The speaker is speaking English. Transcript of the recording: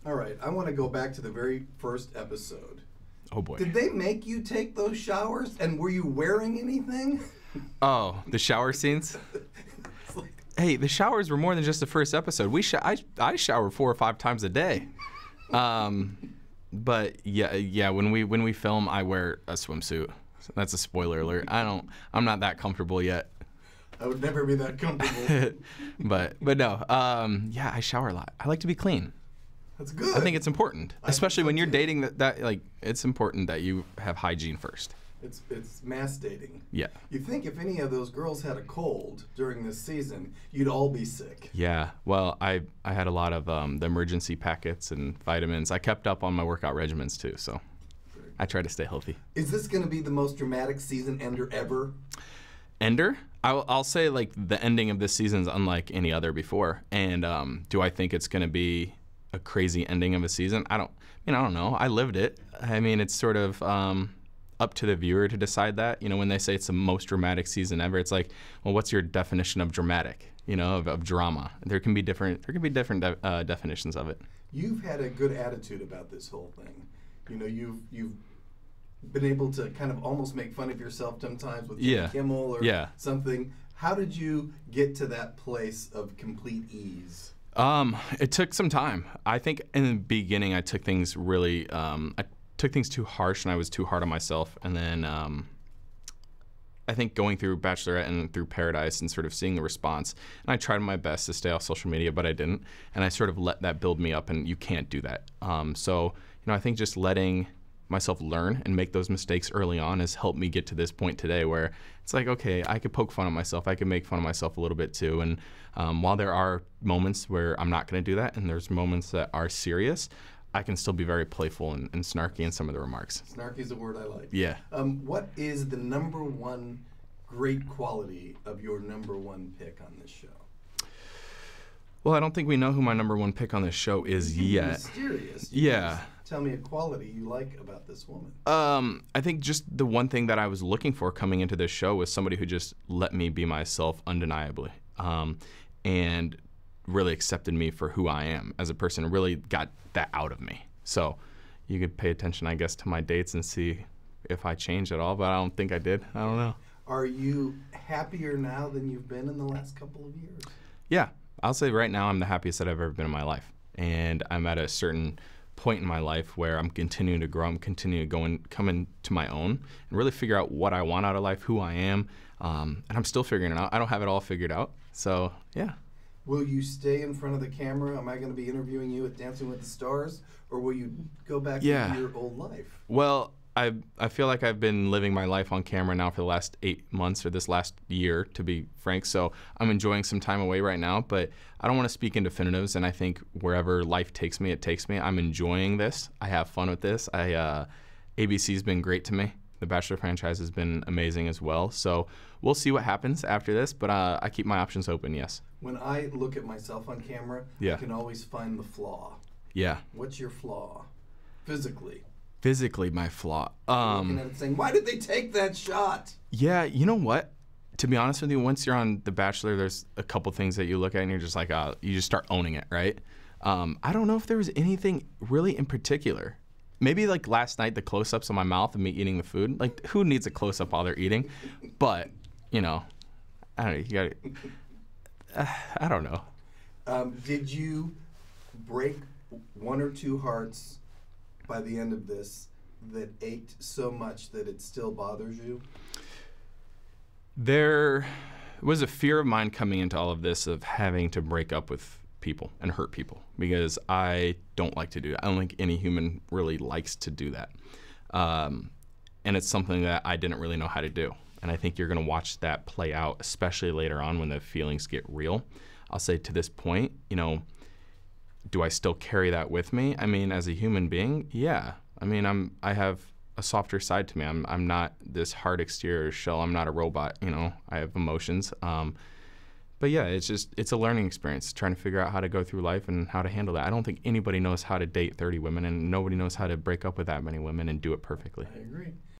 All right, I want to go back to the very first episode. Oh boy. Did they make you take those showers? And were you wearing anything? Oh, the shower scenes? Hey, the showers were more than just the first episode. I shower 4 or 5 times a day. But yeah. When we film, I wear a swimsuit. That's a spoiler alert. I'm not that comfortable yet. I would never be that comfortable. but no. Yeah, I shower a lot. I like to be clean. That's good. I think it's important, especially when you're dating. That like it's important that you have hygiene first. It's mass dating. Yeah. You think if any of those girls had a cold during this season, you'd all be sick. Yeah. Well, I had a lot of the emergency packets and vitamins. I kept up on my workout regimens too, so I try to stay healthy. Is this going to be the most dramatic season ender ever? Ender? I'll say like the ending of this season is unlike any other before. And do I think it's going to be a crazy ending of a season? I don't know. I lived it. I mean, it's sort of up to the viewer to decide that. You know, when they say it's the most dramatic season ever, it's like, well, what's your definition of dramatic? You know, of drama. There can be different definitions of it. You've had a good attitude about this whole thing. You know, you've been able to kind of almost make fun of yourself sometimes with Jimmy Kimmel or something. How did you get to that place of complete ease? It took some time. I think in the beginning I took things really, I took things too harsh and I was too hard on myself. And then I think going through Bachelorette and through Paradise and sort of seeing the response, and I tried my best to stay off social media, but I didn't. And I sort of let that build me up, and you can't do that. So, I think just letting myself learn and make those mistakes early on has helped me get to this point today where it's like, okay, I could poke fun at myself. I could make fun of myself a little bit too. And while there are moments where I'm not going to do that and there's moments that are serious, I can still be very playful and snarky in some of the remarks. Snarky is a word I like. Yeah. What is the number one great quality of your number one pick on this show? Well, I don't think we know who my number one pick on this show is yet. Mysterious. Yeah. Tell me a quality you like about this woman. I think just the one thing that I was looking for coming into this show was somebody who just let me be myself undeniably, and really accepted me for who I am as a person, really got that out of me. So you could pay attention, I guess, to my dates and see if I changed at all, but I don't think I did. I don't know. Are you happier now than you've been in the last couple of years? Yeah. I'll say right now I'm the happiest that I've ever been in my life. And I'm at a certain point in my life where I'm continuing to grow, I'm continuing to come into my own and really figure out what I want out of life, who I am, and I'm still figuring it out. I don't have it all figured out, so yeah. Will you stay in front of the camera? Am I going to be interviewing you at Dancing with the Stars, or will you go back to your old life? Well, I feel like I've been living my life on camera now for the last 8 months or this last year, to be frank, so I'm enjoying some time away right now, but I don't want to speak in definitives, and I think wherever life takes me, it takes me. I'm enjoying this. I have fun with this. ABC's been great to me. The Bachelor franchise has been amazing as well, so we'll see what happens after this, but I keep my options open, yes. When I look at myself on camera, I can always find the flaw. Yeah. What's your flaw, physically? Physically, my flaw. Looking at it saying, why did they take that shot? Yeah, you know what? To be honest with you, once you're on The Bachelor, there's a couple things that you look at and you're just like, you just start owning it, right? I don't know if there was anything really in particular. Maybe like last night, the close-ups on my mouth of me eating the food. Like, who needs a close-up while they're eating? But, I don't know. You gotta. I don't know. Did you break 1 or 2 hearts by the end of this that ached so much that it still bothers you? There was a fear of mine coming into all of this of having to break up with people and hurt people because I don't like to do that. I don't think any human really likes to do that. And it's something that I didn't really know how to do. And I think you're going to watch that play out, especially later on when the feelings get real. I'll say to this point, do I still carry that with me? I mean, as a human being, yeah. I mean, I have a softer side to me. I'm not this hard exterior shell. I'm not a robot. I have emotions. But yeah, it's a learning experience, trying to figure out how to go through life and how to handle that. I don't think anybody knows how to date 30 women, and nobody knows how to break up with that many women and do it perfectly. I agree.